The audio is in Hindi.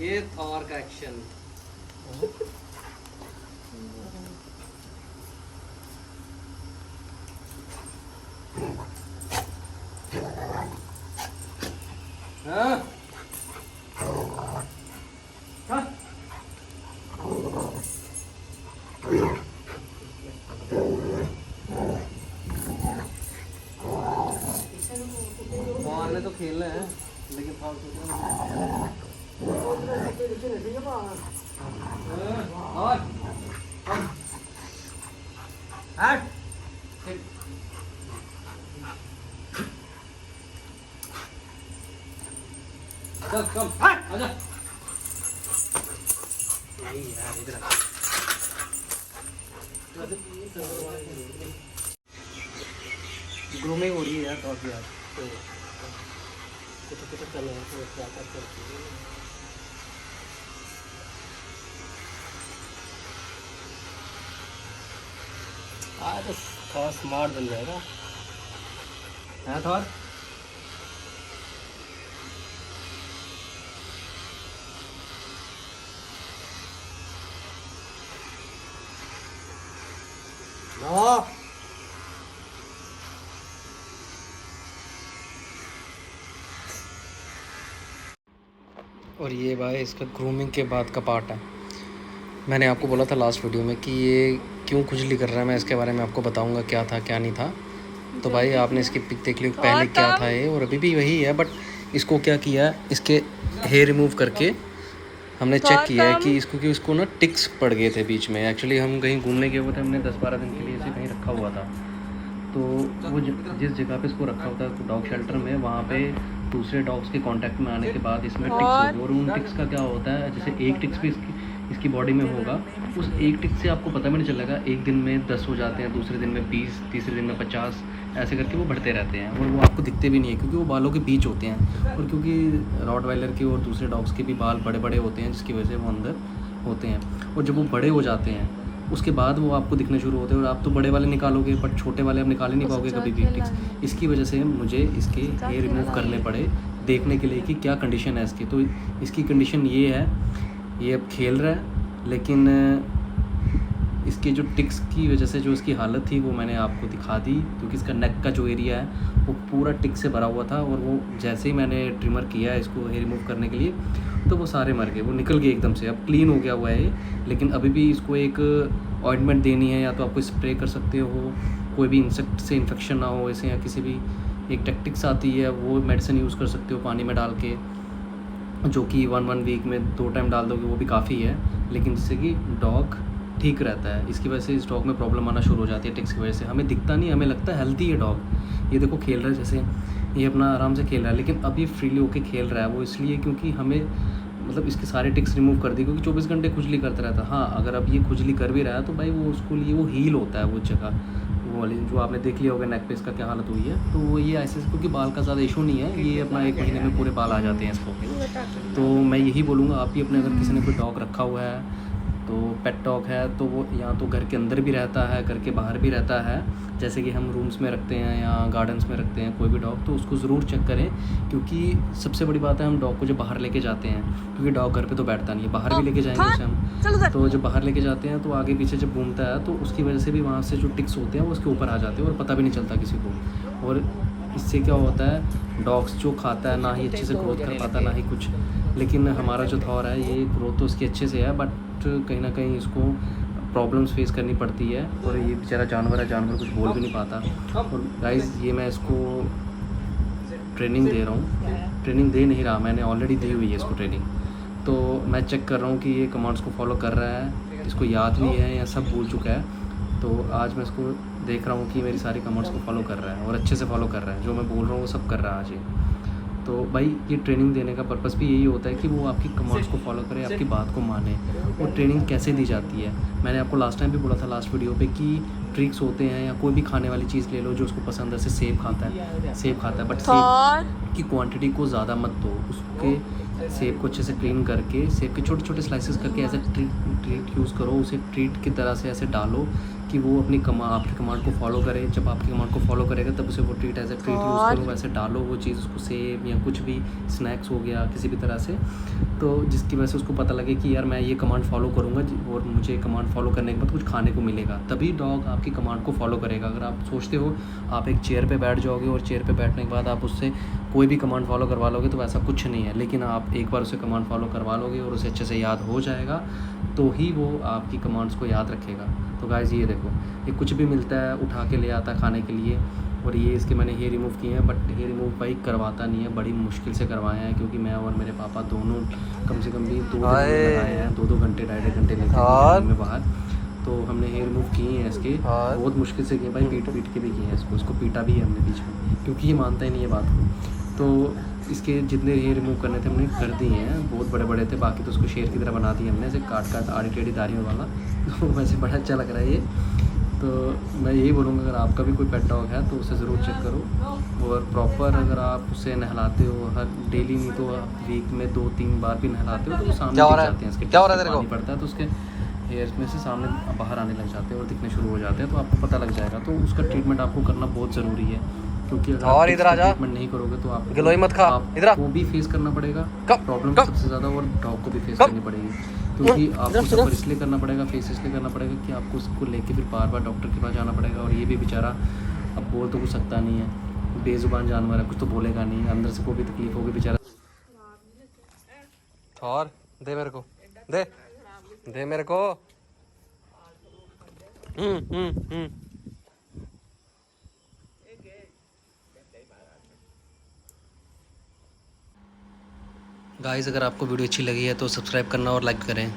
ये थॉर का एक्शन। हाँ हाँ मारने तो खेलना है लेकिन फाउल और हट चल कम हट आजा नहीं यार इधर ग्रूमिंग हो रही है यार काफी यार तो कुछ कर रहे हैं तो क्या करते हैं आज तो थोड़ा स्मार्ट बन जाएगा है थोड़ा नो और ये भाई इसका ग्रूमिंग के बाद का पार्ट है। मैंने आपको बोला था लास्ट वीडियो में कि ये क्यों खुजली कर रहा है, मैं इसके बारे में आपको बताऊंगा क्या था क्या नहीं था। तो भाई आपने इसकी पिक देख ली, पहले क्या था ये और अभी भी वही है, बट इसको क्या किया, इसके हेयर रिमूव करके हमने चेक किया है कि इसको ना टिक्स पड़ गए थे बीच में। एक्चुअली हम कहीं घूमने गए हुए थे, हमने 10-12 दिन के लिए इसे कहीं रखा हुआ था। तो वो जिस जगह पे इसको रखा होता है डॉग शेल्टर में, वहाँ पे दूसरे डॉग्स के कांटेक्ट में आने के बाद इसमें टिक्स हो गए। और उन टिक्स का क्या होता है, जैसे एक टिक्स भी इसकी बॉडी में होगा, उस एक टिक से आपको पता भी नहीं चलेगा, एक दिन में 10 हो जाते हैं, दूसरे दिन में 20, तीसरे दिन में 50, ऐसे करके वो बढ़ते रहते हैं और वो आपको दिखते भी नहीं है क्योंकि वो बालों के बीच होते हैं। और क्योंकि रॉटवाइलर के और दूसरे डॉग्स के भी बाल बड़े बड़े होते हैं, जिसकी वजह से वो अंदर होते हैं। और जब वो बड़े हो जाते हैं उसके बाद वो आपको दिखने शुरू होते हैं। और आप तो बड़े वाले निकालोगे बट छोटे वाले आप निकाल ही नहीं पाओगे कभी भी टिक्स। इसकी वजह से मुझे इसके हेयर रिमूव करने पड़े, देखने के लिए कि क्या कंडीशन है इसकी। तो इसकी कंडीशन ये है, ये अब खेल रहा है, लेकिन इसके जो टिक्स की वजह से जो इसकी हालत थी वो मैंने आपको दिखा दी, क्योंकि इसका नेक का जो एरिया है वो पूरा टिक से भरा हुआ था। और वो जैसे ही मैंने ट्रिमर किया इसको हेयर रिमूव करने के लिए तो वो सारे मर गए, वो निकल गए एकदम से। अब क्लीन हो गया हुआ है ये, लेकिन अभी भी इसको एक ऑइंटमेंट देनी है, या तो आपको स्प्रे कर सकते हो, कोई भी इंसेक्ट से इन्फेक्शन ना हो ऐसे, या किसी भी एक टेक्टिक्स आती है वो मेडिसिन यूज़ कर सकते हो पानी में डाल के, जो कि 1 वीक में 2 टाइम डाल दोगे वो भी काफ़ी है, लेकिन जिससे कि डॉग ठीक रहता है। इसकी वजह से इस डॉग में प्रॉब्लम आना शुरू हो जाती है टिक्स की वजह से। हमें दिखता नहीं, हमें लगता है हेल्दी है डॉग, ये देखो खेल रहा है, जैसे ये अपना आराम से खेल रहा है, लेकिन अब ये फ्रीली होके खेल रहा है। वो इसलिए क्योंकि हमें मतलब इसके सारे टिक्स रिमूव कर दी, क्योंकि 24 घंटे खुजली करता रहता है। हाँ, अगर अब ये खुजली कर भी रहा है तो भाई वो उसको लिए वो हील होता है वो जगह, वो वाली जो आपने देख लिया होगा नेक पे इसका क्या हालत हुई है। तो वो ये ऐसे, क्योंकि बाल का ज़्यादा इशू नहीं है, ये अपना 1 महीने में पूरे बाल आ जाते हैं इसको। तो मैं यही बोलूँगा, आप भी अपने अगर किसी ने कोई डॉग रखा हुआ है, तो पेट डॉग है, तो वो या तो घर के अंदर भी रहता है, घर के बाहर भी रहता है, जैसे कि हम रूम्स में रखते हैं या गार्डन्स में रखते हैं कोई भी डॉग, तो उसको ज़रूर चेक करें। क्योंकि सबसे बड़ी बात है, हम डॉग को जब बाहर लेके जाते हैं, क्योंकि डॉग घर पे तो बैठता नहीं है, बाहर भी लेके जाएंगे उसे हम, तो जब बाहर लेके जाते हैं तो आगे पीछे जब घूमता है तो उसकी वजह से भी वहाँ से जो टिक्स होते हैं वो उसके ऊपर आ जाते हैं और पता भी नहीं चलता किसी को। और इससे क्या होता है, डॉग्स जो खाता है ना ही अच्छे से ग्रोथ कर पाता ना ही कुछ। लेकिन हमारा जो थॉर है ये ग्रोथ तो उसकी अच्छे से है, बट कहीं ना कहीं इसको प्रॉब्लम्स फेस करनी पड़ती है। और ये बेचारा जानवर है, जानवर कुछ बोल भी नहीं पाता। और गाइस ये मैं इसको ट्रेनिंग दे रहा हूँ, ट्रेनिंग दे नहीं रहा, मैंने ऑलरेडी दी हुई है इसको ट्रेनिंग। तो मैं चेक कर रहा हूँ कि ये कमांड्स को फॉलो कर रहा है, इसको याद भी है या सब भूल चुका है। तो आज मैं इसको देख रहा हूँ कि मेरी सारी कमांड्स को फॉलो कर रहा है और अच्छे से फॉलो कर रहा है, जो मैं बोल रहा हूँ वो सब कर रहा है आज ये। तो भाई ये ट्रेनिंग देने का पर्पस भी यही होता है कि वो आपकी कमांड्स को फॉलो करे, आपकी बात को माने। और ट्रेनिंग कैसे दी जाती है, मैंने आपको लास्ट टाइम भी बोला था लास्ट वीडियो पे कि ट्रिक्स होते हैं, या कोई भी खाने वाली चीज़ ले लो जो उसको पसंद है, जैसे सेब खाता है बट सेब की क्वांटिटी को ज़्यादा मत दो, उसके सेब को अच्छे से क्लीन करके सेब के छोटे छोटे स्लाइसेस करके ऐसे ट्रीट यूज़ करो, उसे ट्रीट की तरह से ऐसे डालो कि वो अपनी आपकी कमांड को फॉलो करे। जब आपकी कमांड को फॉलो करेगा तब उसे वो treat as a treat use करो, वैसे डालो वो चीज़ उसको, सेब या कुछ भी स्नैक्स हो गया किसी भी तरह से, तो जिसकी वजह से उसको पता लगे कि यार मैं ये कमांड फॉलो करूँगा और मुझे कमांड फॉलो करने के बाद कुछ खाने को मिलेगा, तभी डॉग आपकी कमांड को फॉलो करेगा। अगर आप सोचते हो आप एक चेयर पे बैठ जाओगे और चेयर पे बैठने के बाद आप उससे कोई भी कमांड फॉलो करवा लोगे तो वैसा कुछ नहीं है। लेकिन आप एक बार उसे कमांड फॉलो करवा लोगे और उसे अच्छे से याद हो जाएगा तो ही वो आपकी कमांड्स को याद रखेगा। तो गाइस ये देखो, ये कुछ भी मिलता है उठा के ले आता है खाने के लिए। और ये इसके मैंने हेयर रिमूव किए हैं, बट हेयर रिमूव भाई करवाता नहीं है, बड़ी मुश्किल से करवाए हैं, क्योंकि मैं और मेरे पापा दोनों कम से कम भी 2 दिन लगाए हैं, 2-2 घंटे 2.5 घंटे लेके में बाहर। तो हमने हेयर रिमूव किए हैं इसके, बहुत मुश्किल से किए भाई, पीट के भी किए हैं इसको पीटा भी है हमने बीच में, क्योंकि ये मानता ही नहीं है बात को। तो इसके जितने हेयर रिमूव करने थे हमने कर दिए हैं, बहुत बड़े बड़े थे, बाकी तो उसको शेर की तरह बना दिया हमने, ऐसे काट आड़ी टेढ़ी दाढ़ियों वाला। तो वैसे बड़ा अच्छा लग रहा है ये। तो मैं यही बोलूँगा अगर आपका भी कोई पेट डॉग है तो उसे ज़रूर चेक करो, और प्रॉपर अगर आप उसे नहलाते हो हर डेली, नहीं तो वीक में 2-3 बार भी नहलाते हो तो वो सामने दिख जाते हैं, इसके पानी पड़ता है तो उसके हेयर्स में से सामने बाहर आने लग जाते हैं और दिखने शुरू हो जाते हैं, तो आपको पता लग जाएगा। तो उसका ट्रीटमेंट आपको करना बहुत ज़रूरी है, क्योंकि अगर आप ट्रीटमेंट नहीं करोगे तो आपको भी फेस करना पड़ेगा प्रॉब्लम सबसे ज़्यादा, और डॉग को भी फेस करनी पड़ेगी, क्योंकि आपको सफ़र इसलिए करना पड़ेगा, फेस इसलिए करना पड़ेगा कि आपको उसको लेके फिर बार बार डॉक्टर के पास जाना पड़ेगा। और ये भी बेचारा अब बोल तो कुछ सकता नहीं है, बेजुबान जानवर है, कुछ तो बोलेगा नहीं, अंदर से कोई भी तकलीफ होगी बेचारा। और दे मेरे को, दे मेरे को। गाइस अगर आपको वीडियो अच्छी लगी है तो सब्सक्राइब करना और लाइक करें।